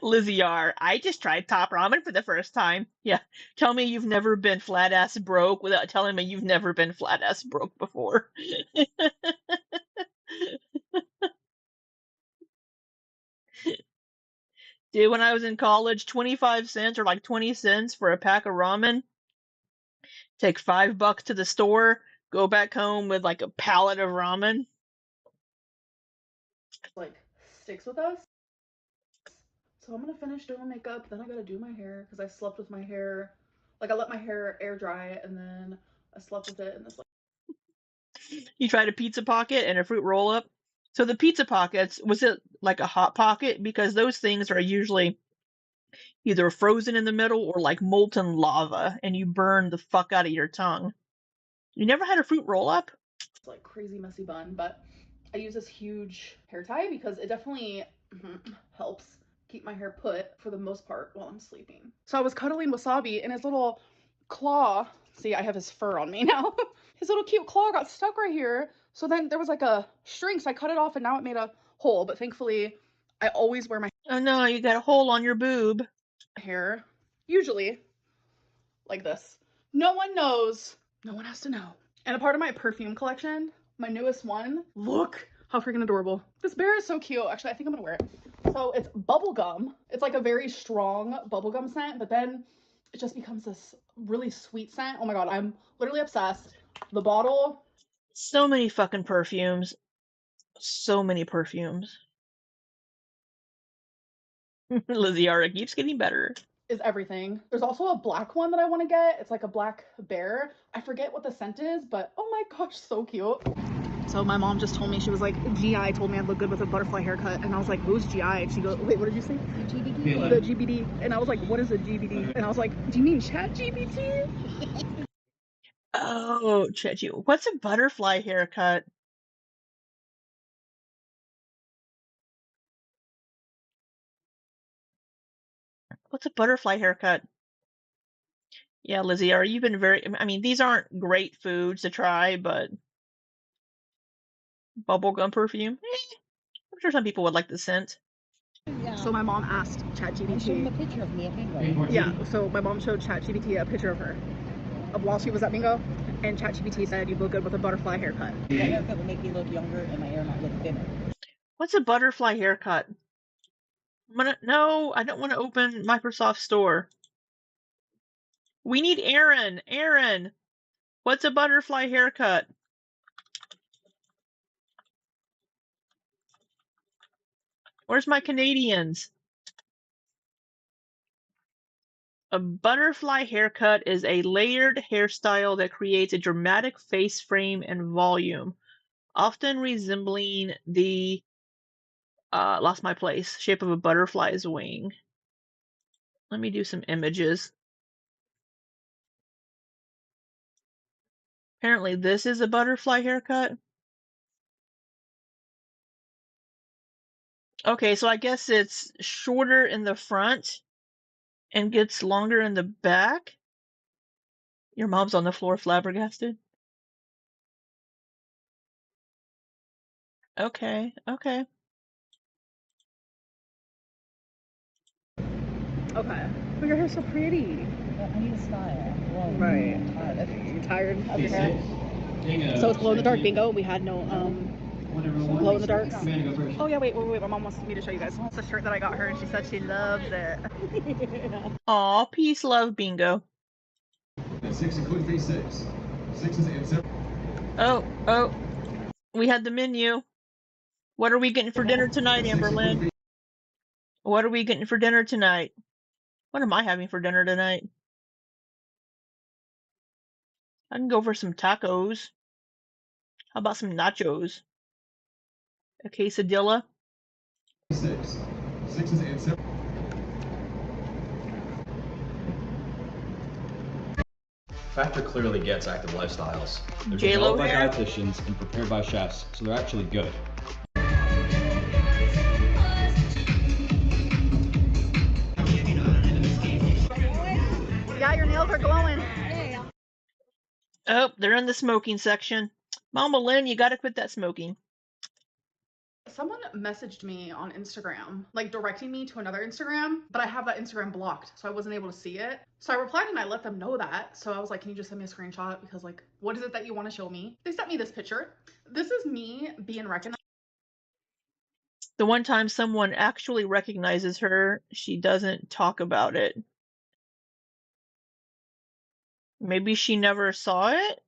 Lizzie R, I just tried top ramen for the first time. Yeah, tell me you've never been flat ass broke without telling me you've never been flat ass broke before. Dude, when I was in college, 25 cents or like 20 cents for a pack of ramen. Take $5 to the store, go back home with like a pallet of ramen. sticks with us. So I'm gonna finish doing makeup, then I gotta do my hair because I slept with my hair. Like I let my hair air dry and then I slept with it in this like You tried a pizza pocket and a fruit roll up. So the pizza pockets, was it like a hot pocket? Because those things are usually either frozen in the middle or like molten lava, and you burn the fuck out of your tongue. You never had a fruit roll up? It's like crazy messy bun, but I use this huge hair tie because it definitely helps keep my hair put for the most part while I'm sleeping. So I was cuddling Wasabi and his little claw, see, I have his fur on me now. His little cute claw got stuck right here. So then there was like a string, so I cut it off and now it made a hole, but thankfully I always wear my Oh no, you got a hole on your boob. hair, usually like this. No one knows. No one has to know. And a part of my perfume collection, my newest one, look how freaking adorable. This bear is so cute. Actually, I think I'm gonna wear it. So it's bubblegum. It's like a very strong bubblegum scent, but then it just becomes this really sweet scent. Oh my god, I'm literally obsessed. The bottle. So many fucking perfumes. So many perfumes. Liziara keeps getting better. Is everything. There's also a black one that I want to get. It's like a black bear. I forget what the scent is, but oh my gosh, so cute. So my mom just told me, she was like, GI told me I'd look good with a butterfly haircut. And I was like, who's GI? And she goes, wait, what did you say? GBD. The GBD. And I was like, what is a GBD? And I was like, do you mean chat GBT? Oh, Chechi. What's a butterfly haircut? What's a butterfly haircut? Yeah, Lizzie, are you been very, I mean, these aren't great foods to try, but bubblegum perfume? I'm sure some people would like the scent. Yeah. So my mom asked ChatGPT. Show him a picture of me at bingo. Yeah, so my mom showed ChatGPT a picture of her while she was at bingo, and ChatGPT said you look good with a butterfly haircut. That haircut would make me look younger and my hair not look thinner. What's a butterfly haircut? No, I don't want to open Microsoft Store. We need Aaron. Aaron, what's a butterfly haircut? Where's my Canadians? A butterfly haircut is a layered hairstyle that creates a dramatic face frame and volume, often resembling the lost my place shape of a butterfly's wing. Let me do some images. Apparently this is a butterfly haircut. Okay, so I guess it's shorter in the front and gets longer in the back. Your mom's on the floor flabbergasted. Okay, okay. Okay. But your hair's so pretty. I need a style. Well, Right. I'm tired. You're tired of your hair? So it's glow in the dark bingo. We had no glow in the darks. Oh yeah, wait. My mom wants me to show you guys. It's a shirt that I got her and she said she loves it. Aw, peace, love, bingo. 6 includes these 6. 6s and 7. Oh, we had the menu. What are we getting for dinner tonight, Amberlynn? What are we getting for dinner tonight? What am I having for dinner tonight? I can go for some tacos. How about some nachos? A quesadilla? 6. 6s and 7. Factor clearly gets active lifestyles. They're J-Lo developed by hair? dietitians and prepared by chefs, so they're actually good. Yeah, your nails are glowing. Oh, they're in the smoking section. Mama Lynn, you gotta quit that smoking. Someone messaged me on Instagram, like directing me to another Instagram, but I have that Instagram blocked, so I wasn't able to see it. So I replied and I let them know that. So I was like, can you just send me a screenshot? Because like, what is it that you want to show me? They sent me this picture. This is me being recognized. The one time someone actually recognizes her, she doesn't talk about it. Maybe she never saw it?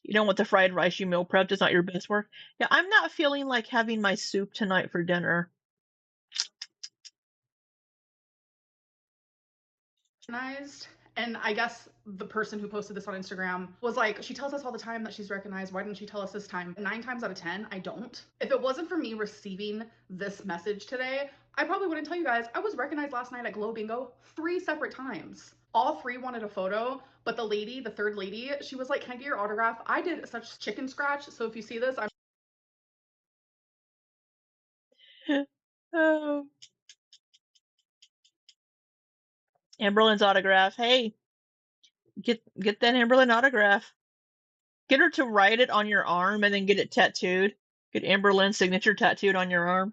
You don't want the fried rice you meal prepped. It's not your best work. Yeah, I'm not feeling like having my soup tonight for dinner. And I guess the person who posted this on Instagram was like, she tells us all the time that she's recognized. Why didn't she tell us this time? 9 times out of 10, I don't. If it wasn't for me receiving this message today, I probably wouldn't tell you guys. I was recognized last night at Glow Bingo 3 separate times. All 3 wanted a photo, but the lady, the third lady, she was like, can I get your autograph? I did such chicken scratch. So if you see this, I'm Oh, Amberlynn's autograph. Hey, get that Amberlynn autograph. Get her to write it on your arm and then get it tattooed. Get Amberlynn's signature tattooed on your arm.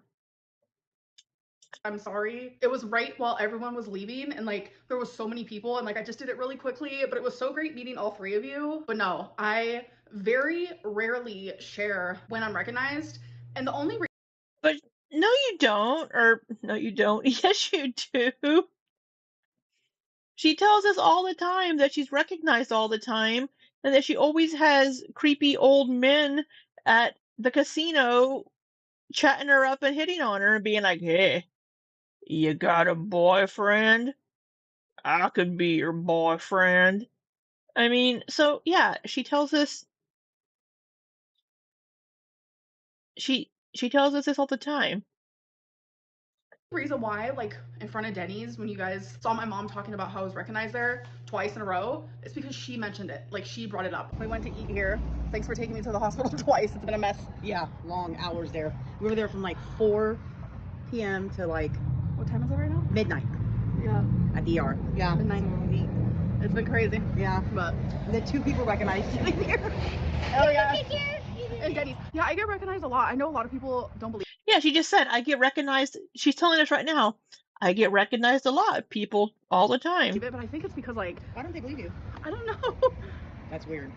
I'm sorry. It was right while everyone was leaving and like there was so many people and like I just did it really quickly, but it was so great meeting all 3 of you. But no, I very rarely share when I'm recognized. And the only But no, you don't. Or no, you don't. Yes, you do. She tells us all the time that she's recognized all the time and that she always has creepy old men at the casino chatting her up and hitting on her and being like, hey, you got a boyfriend? I could be your boyfriend. I mean, so yeah, she tells us she tells us this all the time. reason why, like in front of Denny's, when you guys saw my mom talking about how I was recognized there twice in a row, it's because she mentioned it. Like she brought it up. We went to eat here. Thanks for taking me to the hospital twice. It's been a mess. Yeah, long hours there. We were there from like 4 p.m. to like What time is it right now? midnight Yeah, at DR. Yeah. midnight. It's been crazy. Yeah. But And then 2 people recognized you in here. oh yeah. And Denny's. Yeah, I get recognized a lot. I know a lot of people don't believe Yeah, she just said I get recognized. She's telling us right now, I get recognized a lot. People all the time. it, but I think it's because like Why don't they believe you? I don't know. That's weird.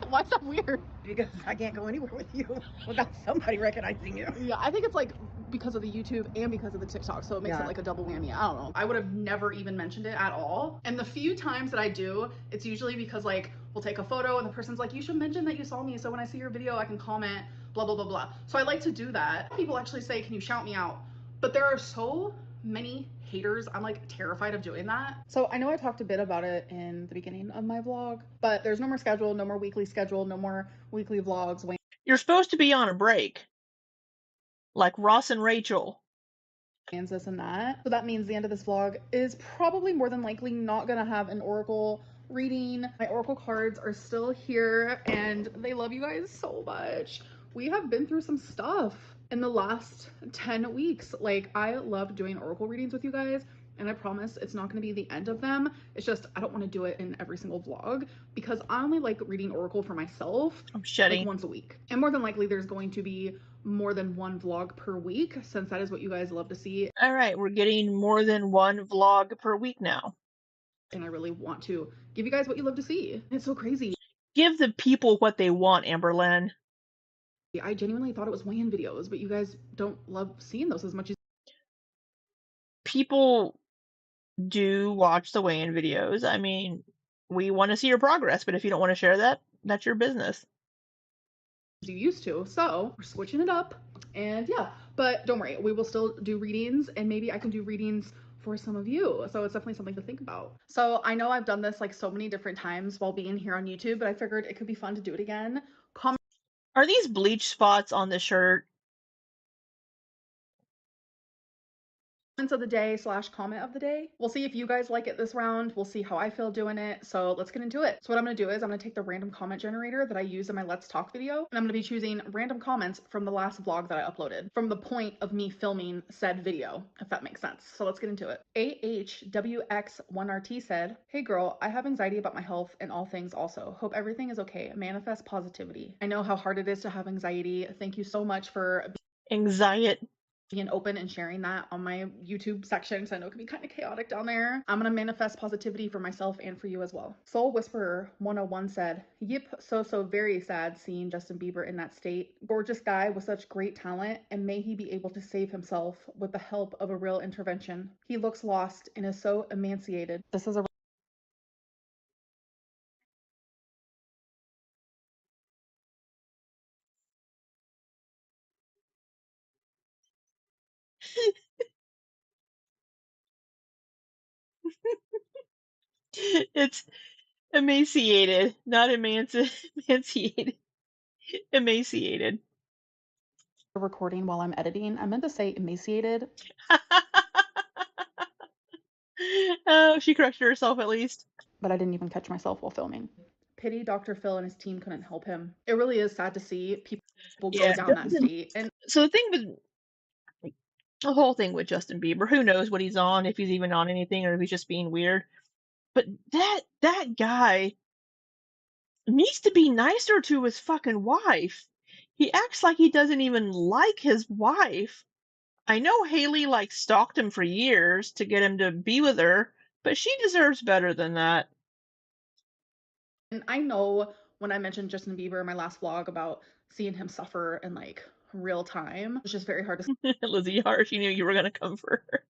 Why is that weird? Because I can't go anywhere with you without somebody recognizing you. Yeah, I think it's like because of the YouTube and because of the TikTok, so it makes it like a double whammy. I don't know. I would have never even mentioned it at all. And the few times that I do, it's usually because like we'll take a photo and the person's like, you should mention that you saw me so when I see your video I can comment, blah blah blah blah. So I like to do that. People actually say, can you shout me out? But there are so many haters. I'm like terrified of doing that. So I know I talked a bit about it in the beginning of my vlog, but there's no more schedule, no more weekly schedule, no more weekly vlogs. You're supposed to be on a break, like Ross and Rachel. This and that. So that means the end of this vlog is probably more than likely not gonna have an oracle reading. My oracle cards are still here and they love you guys so much. We have been through some stuff in the last 10 weeks. Like I love doing oracle readings with you guys and I promise it's not going to be the end of them. It's just I don't want to do it in every single vlog because I only like reading oracle for myself like once a week. And more than likely there's going to be more than 1 vlog per week since that is what you guys love to see. All right, we're getting more than 1 vlog per week now. And I really want to give you guys what you love to see. It's so crazy. Give the people what they want, Amberlynn. I genuinely thought it was weigh-in videos, but you guys don't love seeing those as much as People do watch the weigh-in videos. I mean, we want to see your progress, but if you don't want to share that, that's your business. you used to. So we're switching it up and yeah, but don't worry, we will still do readings and maybe I can do readings for some of you. So it's definitely something to think about. So I know I've done this like so many different times while being here on YouTube, but I figured it could be fun to do it again. Are these bleach spots on the shirt? Of the day / comment of the day. We'll see if you guys like it this round. We'll see how I feel doing it. So let's get into it. So what I'm going to do is I'm going to take the random comment generator that I use in my Let's Talk video, and I'm going to be choosing random comments from the last vlog that I uploaded from the point of me filming said video, if that makes sense. So let's get into it. AHWX1RT said, hey girl, I have anxiety about my health and all things also. Hope everything is okay. Manifest positivity. I know how hard it is to have anxiety. Thank you so much for Anxiety. being open and sharing that on my YouTube section because I know it can be kind of chaotic down there. I'm gonna manifest positivity for myself and for you as well. Soul Whisperer 101 said, yep, so very sad seeing Justin Bieber in that state. Gorgeous guy with such great talent, and may he be able to save himself with the help of a real intervention. He looks lost and is so emaciated. This is a It's emaciated, not emaciated. Emaciated. recording while I'm editing. I meant to say emaciated, Oh, she corrected herself at least. but I didn't even catch myself while filming. Pity Dr. Phil and his team couldn't help him. It really is sad to see people go Yeah. down that state. And So the thing with the whole thing with Justin Bieber, who knows what he's on, if he's even on anything, or if he's just being weird. But that guy needs to be nicer to his fucking wife. He acts like he doesn't even like his wife. I know Haley like stalked him for years to get him to be with her, but she deserves better than that. And I know when I mentioned Justin Bieber in my last vlog about seeing him suffer in like real time, it's just very hard to Lizzie Hart, she knew you were gonna come for her.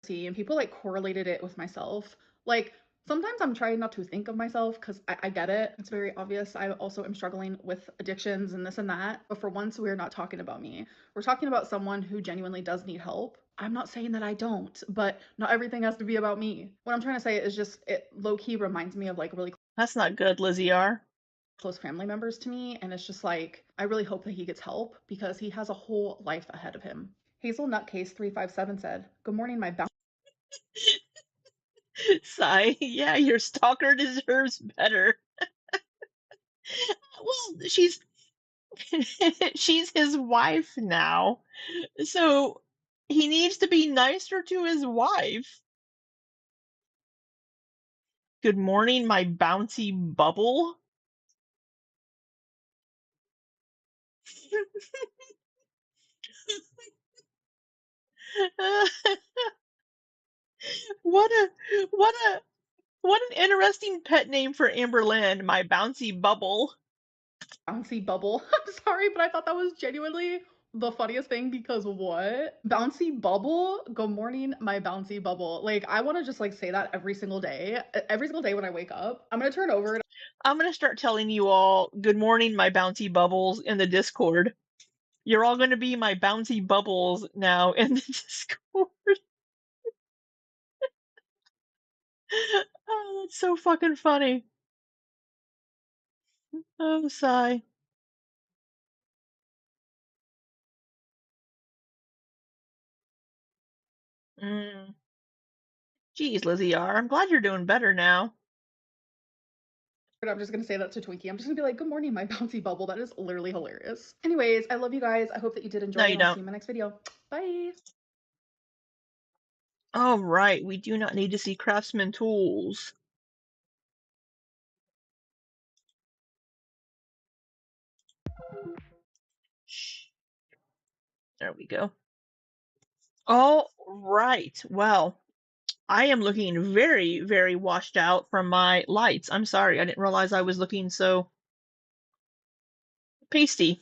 see. And people like correlated it with myself. Like sometimes I'm trying not to think of myself because I get it. It's very obvious. I also am struggling with addictions and this and that. But for once, we're not talking about me. We're talking about someone who genuinely does need help. I'm not saying that I don't, but not everything has to be about me. What I'm trying to say is just it low key reminds me of like really That's not good, Lizzie R. close family members to me. And it's just like, I really hope that he gets help because he has a whole life ahead of him. Hazel Nutcase 357 said, "Good morning, my Sigh. Yeah, your stalker deserves better. Well, she's his wife now, so he needs to be nicer to his wife. Good morning, my bouncy bubble. what a what a what an interesting pet name for Amberlynn, my bouncy bubble. bouncy bubble." I'm sorry, but I thought that was genuinely the funniest thing because what? Bouncy bubble? Good morning, my bouncy bubble. Like, I want to just like say that every single day. Every single day when I wake up, I'm going to turn over. I'm gonna start telling you all, good morning, my bouncy bubbles in the Discord. You're all gonna be my bouncy bubbles now in the Discord. Oh, that's so fucking funny. Oh, sigh. Mm. Geez, Lizzie R. I'm glad you're doing better now. I'm just gonna say that to Twinkie. I'm just gonna be like, "Good morning, my bouncy bubble." That is literally hilarious. Anyways, I love you guys. I hope that you did enjoy, No, you and I'll see don't. you in my next video. Bye. All right, we do not need to see craftsman tools. Shh. There we go. All right. Well, I am looking very, very washed out from my lights. I'm sorry. I didn't realize I was looking so pasty.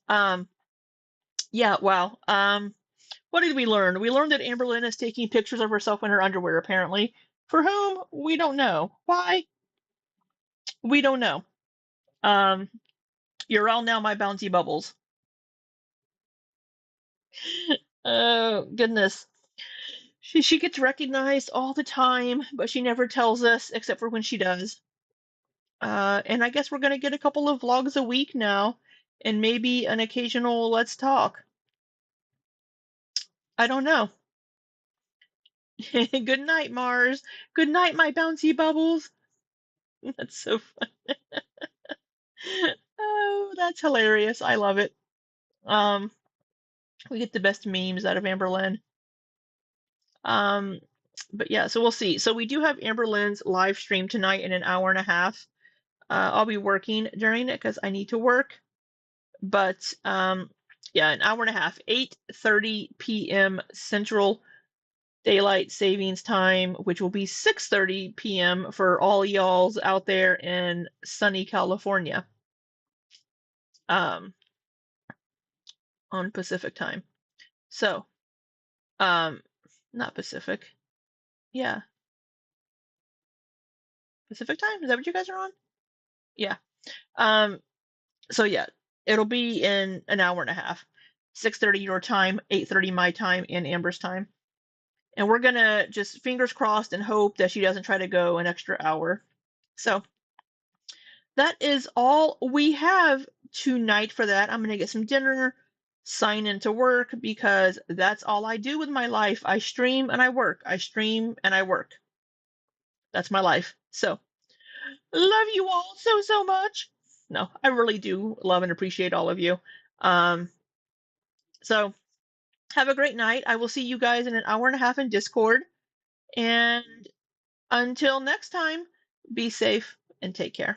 Um, yeah, wow. What did we learn? We learned that Amberlynn is taking pictures of herself in her underwear, apparently. For whom? We don't know. Why? We don't know. Um, you're all now my bouncy bubbles. Oh, goodness. She gets recognized all the time, but she never tells us, except for when she does. And I guess we're gonna get a couple of vlogs a week now, and maybe an occasional let's talk. I don't know. Good night, Mars. Good night, my bouncy bubbles. That's so fun. Oh, that's hilarious. I love it. Um, we get the best memes out of Amberlynn. Um, but yeah, so we'll see. So we do have Amberlynn's live stream tonight in an hour and a half. I'll be working during it because I need to work. But yeah, an hour and a half, 8:30 p.m. Central Daylight Savings Time, which will be 6:30 p.m. for all y'alls out there in sunny California. On Pacific time. So, not Pacific. Yeah. Pacific time? Is that what you guys are on? Yeah. So yeah, it'll be in an hour and a half. 6:30 your time, 8:30 my time, and Amber's time. And we're going to just fingers crossed and hope that she doesn't try to go an extra hour. So that is all we have tonight for that. I'm going to get some dinner, sign into work, because that's all I do with my life. I stream and I work. I stream and I work. That's my life. So love you all so, so much. No, I really do love and appreciate all of you. So have a great night. I will see you guys in an hour and a half in Discord. And until next time, be safe and take care.